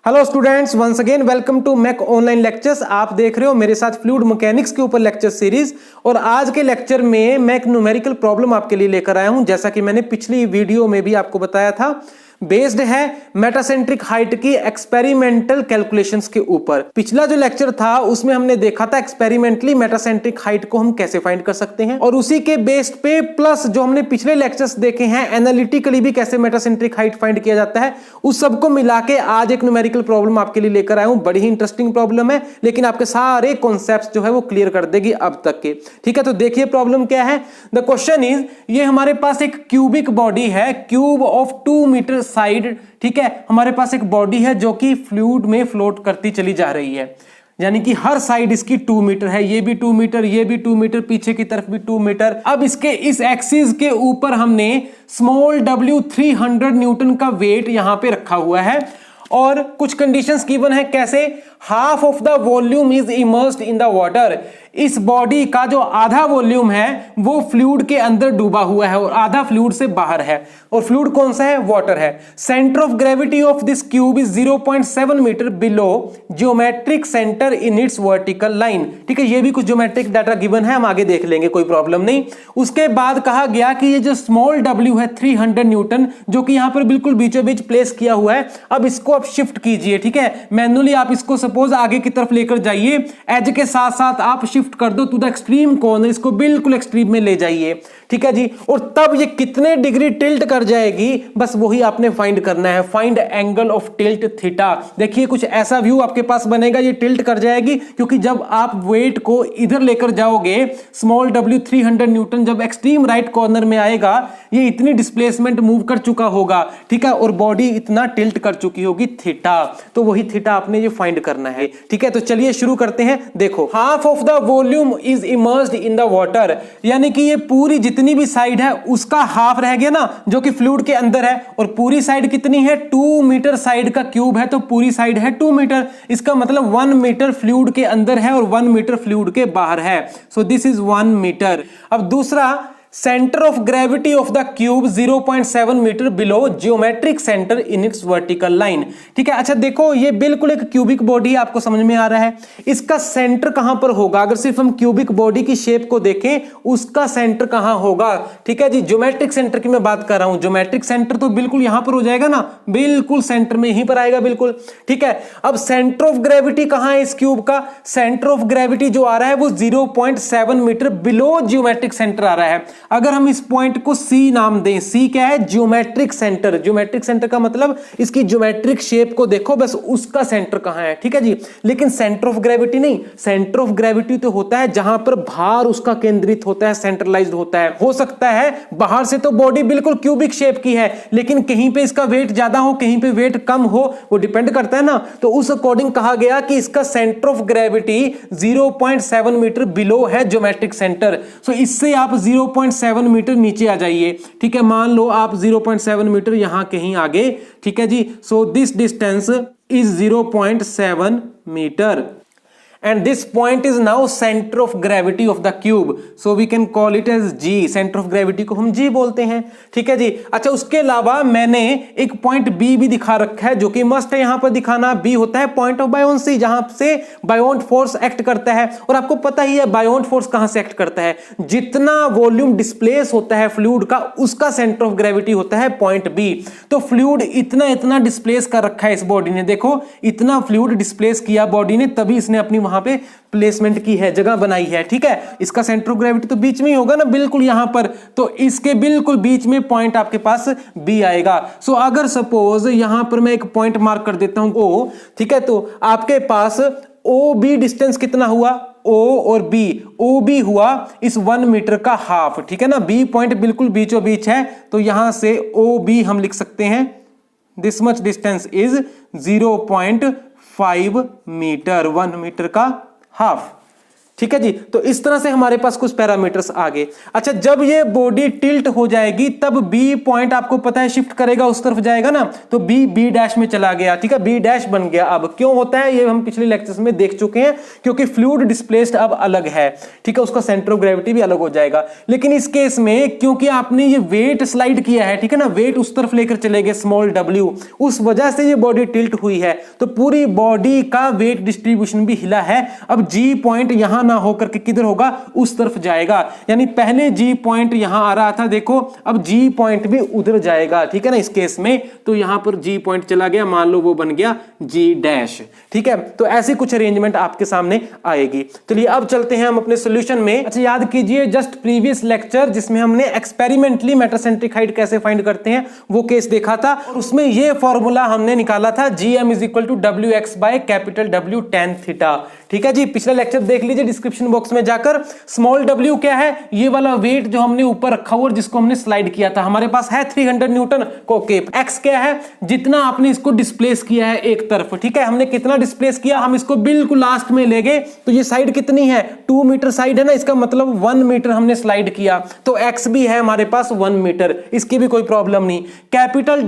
Hello students, once again welcome to Mac online lectures. आप देख रहे हो मेरे साथ फ्लूइड मैकेनिक्स के ऊपर लेक्चर सीरीज। और आज के लेक्चर में मैं एक न्यूमेरिकल प्रॉब्लम आपके लिए लेकर आया हूं। जैसा कि मैंने पिछली वीडियो में भी आपको बताया था, बेस्ड है मेटासेंट्रिक हाइट की एक्सपेरिमेंटल कैलकुलेशंस के ऊपर। पिछला जो लेक्चर था उसमें हमने देखा था एक्सपेरिमेंटली मेटासेंट्रिक हाइट को हम कैसे फाइंड कर सकते हैं, और उसी के बेस्ड पे प्लस जो हमने पिछले लेक्चर्स देखे हैं एनालिटिकली भी कैसे मेटासेंट्रिक हाइट फाइंड किया जाता है, उस सबको मिला के आज एक न्यूमेरिकल प्रॉब्लम आपके लिए लेकर आया हूं। बड़ी ही इंटरेस्टिंग प्रॉब्लम है, लेकिन आपके सारे कॉन्सेप्ट्स जो है वो क्लियर कर देगी अब तक के। ठीक है, तो देखिए प्रॉब्लम क्या है। द क्वेश्चन इज, ये हमारे पास एक क्यूबिक बॉडी है, क्यूब ऑफ 2 मीटर साइड। ठीक है, हमारे पास एक बॉडी है जो कि फ्लूइड में फ्लोट करती चली जा रही है, यानी कि हर साइड इसकी 2 मीटर है। ये भी 2 मीटर, ये भी 2 मीटर, पीछे की तरफ भी 2 मीटर। अब इसके इस एक्सिस के ऊपर हमने स्मॉल w 300 न्यूटन का वेट यहां पे रखा हुआ है, और कुछ कंडीशंस गिवन है। कैसे? Half of the volume is immersed in the water. इस बॉडी का जो आधा वॉल्यूम है वो फ्लूइड के अंदर डूबा हुआ है और आधा फ्लूइड से बाहर है। और फ्लूइड कौन सा है? वाटर है। Centre of gravity of this cube is 0.7 metre below geometric centre in its vertical line. ठीक है, ये भी कुछ ज्योमेट्रिक डाटा गिवन है, हम आगे देख लेंगे, कोई प्रॉब्लम नहीं। उसके बाद कहा गया कि ये जो स्मॉल w है 300 न्यूटन, जो कि यहां पर बिल्कुल बीचों बीच प्लेस किया हुआ है। अब इसको आप शिफ्ट कीजिए। ठीक है, मैन्युअली आप इसको सपोज आगे की तरफ लेकर जाइए, एज के साथ साथ आप शिफ्ट कर दो टू द एक्सट्रीम कॉर्नर, इसको बिल्कुल एक्सट्रीम में ले जाइए। ठीक है जी, और तब ये कितने डिग्री टिल्ट कर जाएगी, बस वही आपने फाइंड करना है। Find angle of tilt theta. देखिए कुछ ऐसा व्यू आपके पास बनेगा, ये टिल्ट कर जाएगी क्योंकि जब आप वेट को इधर लेकर जाओगे, स्मॉल w 300 न्यूटन जब एक्सट्रीम राइट कॉर्नर में आएगा, ये इतनी डिस्प्लेसमेंट मूव कर चुका होगा। ठीक है, और बॉडी इतना टिल्ट कर चुकी होगी थीटा, तो वही थीटा आपने ये फाइंड करना है। ठीक है, तो चलिए शुरू करते हैं। देखो, half of the volume is immersed in the water, यानी कि ये पूरी जितनी भी साइड है उसका हाफ रह गया ना, जो कि फ्लूइड के अंदर है। और पूरी साइड कितनी है? 2 मीटर साइड का क्यूब है, तो पूरी साइड है 2 मीटर। इसका मतलब 1 मीटर फ्लूइड के अंदर है और 1 मीटर फ्लूइड के बाहर है। So this is 1 metre. अब दूसरा, centre of gravity of the cube 0.7 metre below geometric centre in its vertical line. ठीक है, अच्छा देखो, ये बिल्कुल एक क्यूबिक बॉडी है, आपको समझ में आ रहा है। इसका सेंटर कहां पर होगा? अगर सिर्फ हम क्यूबिक बॉडी की शेप को देखें, उसका सेंटर कहां होगा? ठीक है जी, ज्योमेट्रिक सेंटर की मैं बात कर रहा हूं। ज्योमेट्रिक सेंटर तो बिल्कुल यहां पर हो जाएगा ना, बिल्कुल सेंटर में यहीं पर आएगा, बिल्कुल। ठीक है, अब सेंटर ऑफ ग्रेविटी कहां है इस क्यूब का? सेंटर ऑफ ग्रेविटी जो आ रहा है वो 0.7 मीटर बिलो जियोमेट्रिक सेंटर आ रहा है। अगर हम इस पॉइंट को C नाम दें, C क्या है? Geometric centre. ज्योमेट्रिक सेंटर का मतलब इसकी ज्योमेट्रिक शेप को देखो, बस उसका सेंटर कहां है। ठीक है जी, लेकिन सेंटर ऑफ ग्रेविटी नहीं। सेंटर ऑफ ग्रेविटी तो होता है जहां पर भार उसका केंद्रित होता है, सेंट्रलाइज्ड होता है। हो सकता है बाहर से तो बॉडी बिल्कुल क्यूबिक शेप की है, लेकिन कहीं पे इसका वेट ज्यादा हो, कहीं पे वेट कम हो, वो डिपेंड करता है ना। तो उस अकॉर्डिंग कहा गया कि इसका centre of gravity 0.7 metre below है ज्योमेट्रिक सेंटर। सो इससे आप 0.7 मीटर नीचे आ जाइए। ठीक है, मान लो आप 0.7 मीटर यहां कहीं आगे। ठीक है जी, so this distance is 0.7 metre and this point is now center of gravity of the cube, so we can call it as G। center of gravity को हम G बोलते हैं। ठीक है जी, अच्छा उसके अलावा मैंने एक पॉइंट B भी दिखा रखा है, जो कि मस्ट है यहां पर दिखाना। B होता है पॉइंट ऑफ बायोन्सी, जहां से बायोन्ट फोर्स एक्ट करता है। और आपको पता ही है बायोन्ट फोर्स कहां से एक्ट करता है? जितना वॉल्यूम डिस्प्लेस होता है फ्लूइड का, उसका सेंटर ऑफ ग्रेविटी होता है पॉइंट B। तो फ्लूइड इतना डिस्प्लेस कर रखा है इस बॉडी ने, देखो इतना फ्लूइड डिस्प्लेस किया बॉडी ने, तभी इसने अपनी वहां पे प्लेसमेंट की है, जगह बनाई है। ठीक है, इसका सेंटर ऑफ ग्रेविटी तो बीच में ही होगा ना, बिल्कुल यहां पर। तो इसके बिल्कुल बीच में पॉइंट आपके पास B आएगा। सो अगर सपोज यहां पर मैं एक पॉइंट मार्क कर देता हूं O, ठीक है, तो आपके पास OB डिस्टेंस कितना हुआ? O और B, OB हुआ इस 1 मीटर का हाफ। ठीक है ना, B पॉइंट बिल्कुल बीचों बीच है, तो यहां से OB हम लिख सकते हैं this much distance is 0.5 metre, 1 metre का हाफ। ठीक है जी। तो इस तरह से हमारे पास कुछ पैरामीटर्स आ गए। अच्छा, जब ये बॉडी टिल्ट हो जाएगी तब बी पॉइंट आपको पता है शिफ्ट करेगा, उस तरफ जाएगा ना, तो बी बी डैश में चला गया। ठीक है, बी डैश बन गया। अब क्यों होता है ये हम पिछले लेक्चर्स में देख चुके हैं, क्योंकि फ्लूइड डिस्प्लेस्ड अब अलग है। ठीक है, उसका सेंटर ऑफ ग्रेविटी भी अलग हो जाएगा। लेकिन इस केस में क्योंकि आपने ये वेट स्लाइड किया है, ठीक है ना, वेट उस तरफ लेकर चले गए स्मॉल w, उस वजह से ये बॉडी टिल्ट हुई है, तो पूरी बॉडी का वेट डिस्ट्रीब्यूशन भी हिला है। अब जी पॉइंट यहां ना होकर के किधर होगा, उस तरफ जाएगा। यानी पहले जी पॉइंट यहां आ रहा था, देखो अब जी पॉइंट भी उधर जाएगा। ठीक है ना, इस केस में तो यहां पर जी पॉइंट चला गया, मान लो वो बन गया जी डैश। ठीक है, तो ऐसी कुछ अरेंजमेंट आपके सामने आएगी। चलिए अब चलते हैं हम अपने सॉल्यूशन में। अच्छा, याद कीजिए जस्ट प्रीवियस लेक्चर जिसमें हमने एक्सपेरिमेंटली मेटासेंट्रिक हाइट कैसे फाइंड करते हैं वो केस देखा था, और उसमें ये फॉर्मूला हमने निकाला था GM is equal to WX by capital W tan theta. ठीक है जी, पिछला लेक्चर देख लीजिए डिस्क्रिप्शन बॉक्स में जाकर। स्मॉल w क्या है, ये वाला वेट जो हमने ऊपर रखा हुआ और जिसको हमने स्लाइड किया था, हमारे पास है 300 न्यूटन कोके। x क्या है, जितना आपने इसको डिस्प्लेस किया है एक तरफ। ठीक है, हमने कितना डिस्प्लेस किया, हम इसको बिल्कुल लास्ट में ले गए, तो ये साइड कितनी है, 2 मीटर साइड है ना, इसका मतलब 1 मीटर हमने स्लाइड किया, तो x भी है हमारे पास 1 मीटर, इसकी भी कोई प्रॉब्लम नहीं। कैपिटल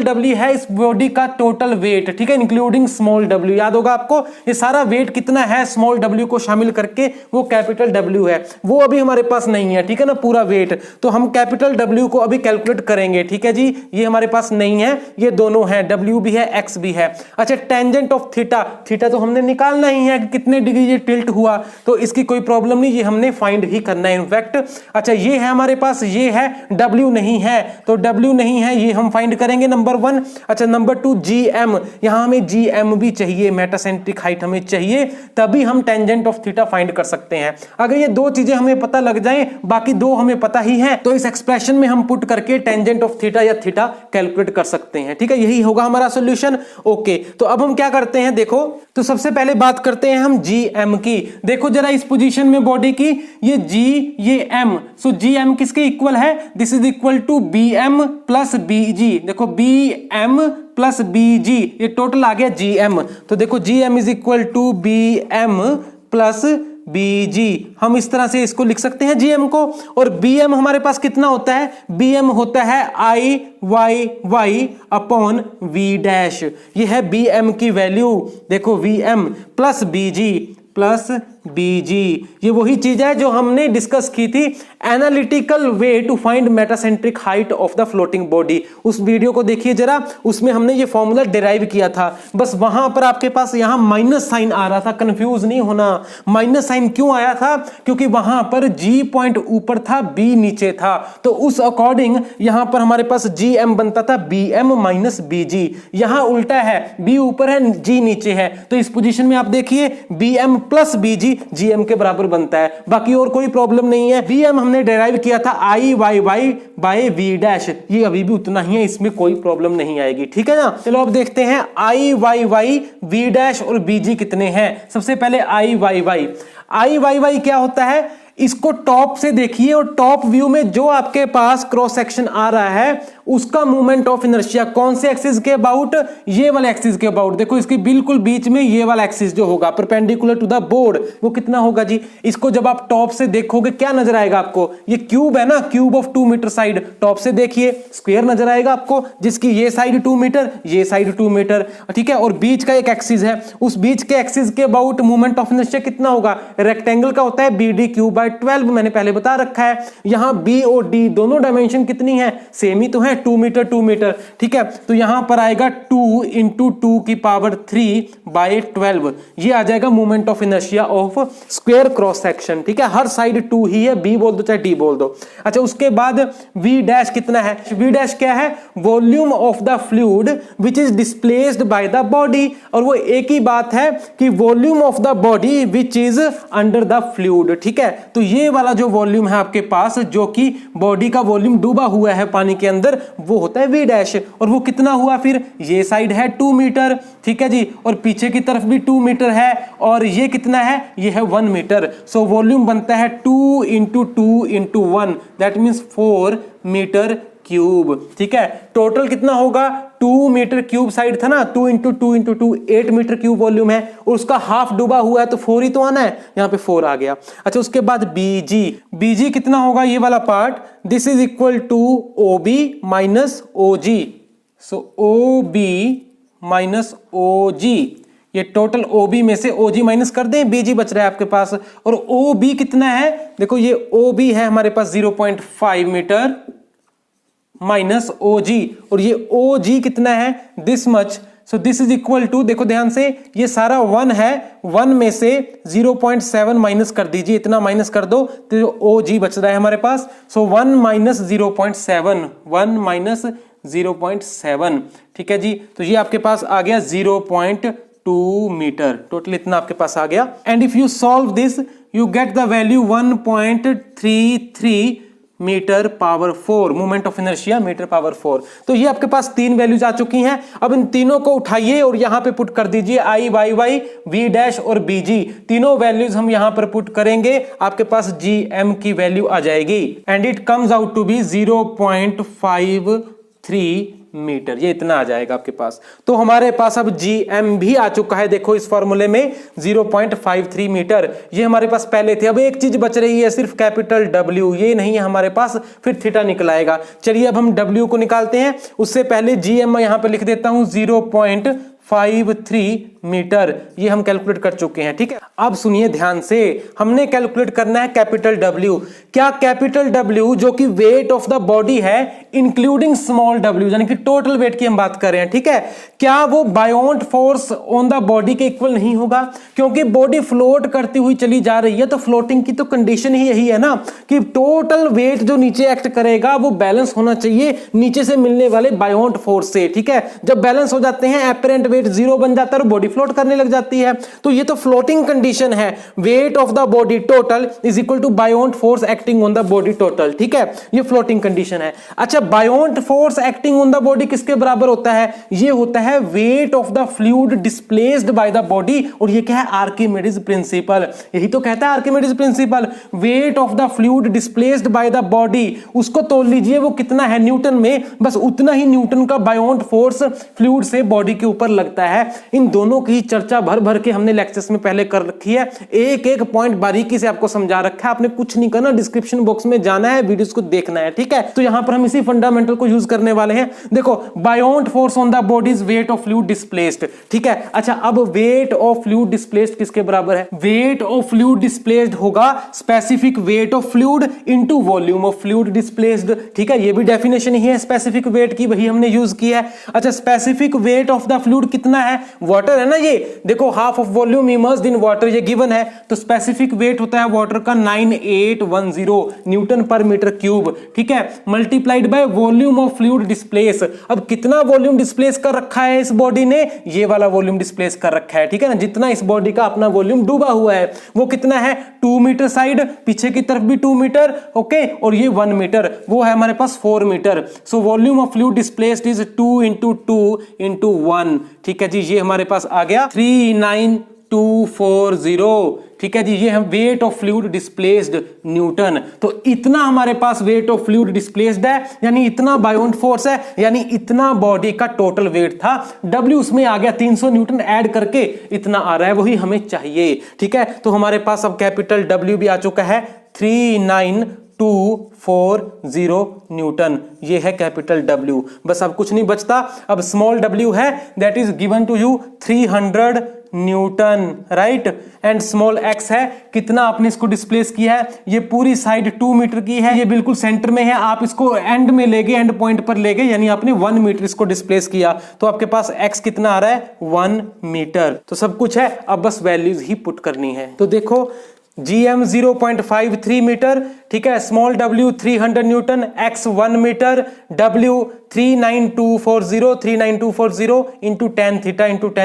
W है इस बॉडी का टोटल वेट, ठीक है, इंक्लूडिंग स्मॉल w। याद होगा आपको, ये सारा वेट कितना है स्मॉल w को शामिल करके, वो कैपिटल W है, वो अभी हमारे पास नहीं है। ठीक है ना, पूरा वेट, तो हम कैपिटल W को अभी कैलकुलेट करेंगे। ठीक है जी, ये हमारे पास नहीं है, ये दोनों है, W भी है x भी है। अच्छा, टेंजेंट ऑफ थीटा, थीटा तो हमने निकालना ही है कि कितने डिग्री ये टिल्ट हुआ, तो इसकी कोई प्रॉब्लम नहीं, ये हमने फाइंड ही करना है इनफैक्ट। अच्छा, ये है हमारे पास, ये है, W नहीं है, तो W नहीं है, ये हम फाइंड करेंगे नंबर 1। अच्छा, नंबर 2 GM, यहां हमें GM भी चाहिए, मेटासेंट्रिक हाइट हमें चाहिए, तभी हम टेंजेंट ऑफ थीटा फाइंड कर सकते हैं। अगर ये दो चीजें हमें पता लग जाएं, बाकी दो हमें पता ही है, तो इस एक्सप्रेशन में हम पुट करके टेंजेंट ऑफ थीटा या थीटा कैलकुलेट कर सकते हैं। ठीक है, यही होगा हमारा सॉल्यूशन। ओके, तो अब हम क्या करते हैं, देखो, तो सबसे पहले बात करते हैं हम GM की। देखो जरा इस पोजीशन में बॉडी की, ये G ये M, सो GM किसके इक्वल है, this is equal to BM plus BG। देखो BM प्लस BG, ये टोटल आ गया GM, तो देखो GM is equal to BM plus BG, हम इस तरह से इसको लिख सकते हैं GM को। और BM हमारे पास कितना होता है, BM होता है IYY अपॉन V डैश, ये है BM की वैल्यू। देखो VM प्लस BG, ये वही चीज है जो हमने डिस्कस की थी, analytical way to find metacentric height of the floating body. उस वीडियो को देखिए जरा, उसमें हमने ये फॉर्मूला डिराइव किया था। बस वहां पर आपके पास यहां माइनस साइन आ रहा था, कंफ्यूज नहीं होना। माइनस साइन क्यों आया था, क्योंकि वहां पर G पॉइंट ऊपर था, B नीचे था, तो उस अकॉर्डिंग यहां पर हमारे पास GM बनता था BM माइनस BG। यहां उल्टा है, B ऊपर है, G नीचे है, तो इस पोजीशन में आप देखिए BM प्लस BG GM के बराबर बनता है। बाकी और कोई प्रॉब्लम नहीं है। BM हमने डेराइव किया था IYY बाय V डैश, ये अभी भी उतना ही है, इसमें कोई प्रॉब्लम नहीं आएगी। ठीक है ना, चलो अब देखते हैं IYY V डैश और BG कितने हैं। सबसे पहले IYY क्या होता है, इसको टॉप से देखिए, और टॉप व्यू में जो आपके पास क्रॉस सेक्शन आ रहा है उसका मोमेंट ऑफ इनर्शिया कौन से एक्सिस के अबाउट, ये वाले एक्सिस के अबाउट। देखो इसके बिल्कुल बीच में ये वाला एक्सिस जो होगा परपेंडिकुलर टू द बोर्ड, वो कितना होगा जी। इसको जब आप टॉप से देखोगे क्या नजर आएगा आपको, ये क्यूब है ना, cube of 2 metre side. Top से देखिए स्क्वायर नजर आएगा आपको, जिसकी ये साइड 2 मीटर, ये साइड 2 मीटर, ठीक है, और बीच का एक एक्सिस है, उस बीच के एक्सिस के अबाउट मोमेंट ऑफ इनर्शिया कितना होगा, रेक्टेंगल का होता है BD क्यूब बाय 12, मैंने पहले बता रखा है। यहां B और D दोनों डायमेंशन कितनी है, सेम ही तो है, 2 मीटर, ठीक है, तो यहां पर आएगा 2 इंटू 2 की पावर 3 बाय 12, ये आ जाएगा moment of inertia of square cross section. ठीक है, हर साइड 2 ही है, B बोल दो चाहे D बोल दो। अच्छा, उसके बाद V डैश कितना है, V डैश क्या है, volume of the fluid which is displaced by the body, और वो एक ही बात है कि volume of the body which is under the fluid. ठीक है, तो ये वाला जो वॉल्यूम है आपके पास, जो कि बॉडी का वॉल्यूम डूबा हुआ है पानी के अंदर, वो होता है V डैश, और वो कितना हुआ फिर, ये साइड है 2 मीटर, ठीक है जी, और पीछे की तरफ भी 2 मीटर है, और ये कितना है, ये है 1 मीटर। सो वॉल्यूम बनता है 2 into 2 into 1, that means 4 metre cube. ठीक है, टोटल कितना होगा 2 मीटर क्यूब साइड था ना, 2 into 2 into 2 8 metre cube volume है और उसका हाफ डूबा हुआ है तो 4 ही तो आना है, यहाँ पे 4 आ गया। अच्छा उसके बाद बीजी कितना होगा ये वाला part, this is equal to OB minus OG, so OB minus OG, ये टोटल OB में से OG माइनस कर दें, BG बच रहा है आपके पास। और OB कितना है, देखो ये OB है हमारे पास 0.5 मीटर माइनस OG, और ये OG कितना है, this much, so this is equal to, देखो ध्यान से ये सारा 1 है, 1 में से 0.7 माइनस कर दीजिए, इतना माइनस कर दो तो OG बच रहा है हमारे पास। सो 1 माइनस 0.7, 1 माइनस 0.7, ठीक है जी। तो ये आपके पास आ गया 0.2 मीटर, टोटल इतना आपके पास आ गया। And if you solve this you get the value 1.33 metre power 4, moment of inertia metre power 4। तो ये आपके पास 3 वैल्यूज आ चुकी हैं। अब इन तीनों को उठाइए और यहां पे पुट कर दीजिए, आई वाई वाई, वी डैश और बीजी, तीनों वैल्यूज हम यहां पर पुट करेंगे, आपके पास GM की वैल्यू आ जाएगी and it comes out to be 0.53 metre, ये इतना आ जाएगा आपके पास। तो हमारे पास अब GM भी आ चुका है, देखो इस फॉर्मूले में 0.53 मीटर, ये हमारे पास पहले थे। अब एक चीज बच रही है सिर्फ कैपिटल W, ये नहीं है हमारे पास, फिर थीटा निकल आएगा। चलिए अब हम W को निकालते हैं, उससे पहले GM मैं यहां पे लिख देता हूं 0.53 मीटर, ये हम कैलकुलेट कर चुके हैं, ठीक है। अब सुनिए ध्यान से, हमने कैलकुलेट करना है कैपिटल W। क्या कैपिटल W जो कि वेट ऑफ द बॉडी है इंक्लूडिंग स्मॉल w, यानी कि टोटल वेट की हम बात कर रहे हैं, ठीक है, क्या वो बायोंट फोर्स ऑन द बॉडी के इक्वल नहीं होगा? क्योंकि बॉडी फ्लोट करती हुई चली जा रही है, तो फ्लोटिंग की तो कंडीशन ही यही है ना कि टोटल वेट जो नीचे एक्ट करेगा वो बैलेंस होना चाहिए नीचे से मिलने वाले बायोंट फोर्स से, ठीक है। जब बैलेंस हो जाते हैं एपरेंट वेट 0 बन जाता है और बॉडी फ्लोट करने लग जाती है। तो ये तो फ्लोटिंग कंडीशन है, weight of the body total is equal to buoyant force acting on the body total, ठीक है, ये फ्लोटिंग कंडीशन है। अच्छा, buoyant force acting on the body किसके बराबर होता है? ये होता है weight of the fluid displaced by the body, और ये क्या है? आर्किमिडीज प्रिंसिपल, यही तो कहता है Archimedes principal, wait of the fluid displaced by the body, उसको तोल लीजिए वो कितना है न्यूटन में, बस उतना ही न्यूटन का बायोंट फोर्स फ्लूइड से बॉडी के ऊपर लगता है। इन दोनों की चर्चा भर भर के हमने लेक्चर्स में पहले कर रखी है, एक एक पॉइंट बारीकी से आपको समझा रखा है, आपने कुछ नहीं करना, डिस्क्रिप्शन बॉक्स में जाना है, वीडियोस को देखना है, ठीक है। तो यहां पर हम इसी फंडामेंटल को यूज करने वाले हैं। देखो, बायोंट force on the body is weight of fluid displaced, ठीक है। अच्छा, अब वेट ऑफ फ्लूइड डिस्प्लेस्ड किसके बराबर है? वेट ऑफ फ्लूइड डिस्प्लेस्ड होगा specific weight of fluid into volume of fluid displaced, ठीक है। ये भी डेफिनेशन ही है स्पेसिफिक वेट की, वही हमने यूज किया है। अच्छा, specific weight of the fluid कितना है? वाटर है ना, ये देखो half of volume immersed in water, ये गिवन है, तो स्पेसिफिक वेट होता है वाटर का 9810 न्यूटन पर मीटर क्यूब, ठीक है, multiplied by volume of fluid displace. अब कितना वॉल्यूम डिस्प्लेस कर रखा है इस बॉडी ने? ये वाला वॉल्यूम डिस्प्लेस कर रखा है, ठीक है ना, जितना इस बॉडी का अपना वॉल्यूम डूबा हुआ है वो कितना है? 2 मीटर साइड, पीछे की तरफ भी 2 मीटर, ओके, और ये 1 मीटर, वो है हमारे पास 4 metre. So volume of fluid displaced is 2 into 2 into 1, ठीक है जी, ये हमारे पास आ गया 39240, ठीक है जी, ये है weight of fluid displaced Newton. तो इतना हमारे पास वेट ऑफ फ्लूइड डिस्प्लेस्ड है, यानी इतना बायोंट फोर्स है, यानी इतना बॉडी का टोटल वेट था। W उसमें आ गया 300 न्यूटन ऐड करके इतना आ रहा है, वही हमें चाहिए, ठीक है। तो हमारे पास अब कैपिटल W भी आ चुका है 39240 न्यूटन, ये है कैपिटल W। बस अब कुछ नहीं बचता, अब स्मॉल w है, that is given to you 300 newton, right, and small x है, कितना आपने इसको डिस्प्लेस किया है? ये पूरी साइड 2 मीटर की है, ये बिल्कुल सेंटर में है, आप इसको एंड में ले गए, एंड पॉइंट पर ले गए, यानी आपने 1 मीटर इसको डिस्प्लेस किया, तो आपके पास x कितना आ रहा है? 1 मीटर। तो सब कुछ है, अब बस वैल्यूज ही पुट करनी है। तो देखो, GM 0.53 मीटर, ठीक है, small w 300 newton, x 1 metre, w 39240 into tan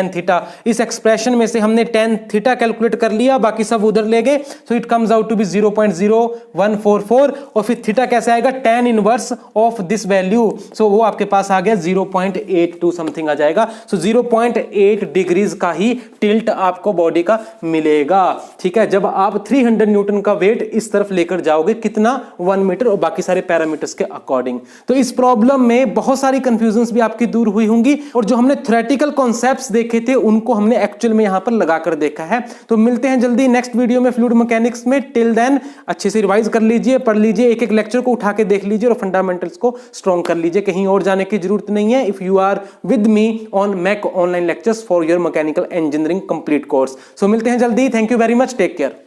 theta. इस एक्सप्रेशन में से हमने टेन थीटा कैलकुलेट कर लिया, बाकी सब उधर ले गए, so it comes out to be 0.0144, और फिर थीटा कैसे आएगा? tan inverse of this value, so वो आपके पास आ गया 0.82 समथिंग आ जाएगा। सो 0.8 डिग्रीज का ही टिल्ट आपको बॉडी का मिलेगा, ठीक है, जब आप 300 न्यूटन का वेट इस तरफ लेकर जाओगे लगाओगे कितना 1 मीटर और बाकी सारे पैरामीटर्स के अकॉर्डिंग। तो इस प्रॉब्लम में बहुत सारी कंफ्यूजन्स भी आपकी दूर हुई होंगी और जो हमने थ्योरेटिकल कॉन्सेप्ट्स देखे थे उनको हमने एक्चुअल में यहां पर लगाकर देखा है। तो मिलते हैं जल्दी नेक्स्ट वीडियो में फ्लूइड मैकेनिक्स में। टिल देन अच्छे से रिवाइज कर लीजिए, पढ़ लीजिए, एक एक लेक्चर को उठा के देख लीजिए और फंडामेंटल्स को स्ट्रॉन्ग कर लीजिए। कहीं और जाने की जरूरत नहीं है। If you are with me on mech online lectures for your mechanical engineering complete course. So मिलते हैं जल्दी। Thank you very much, take care.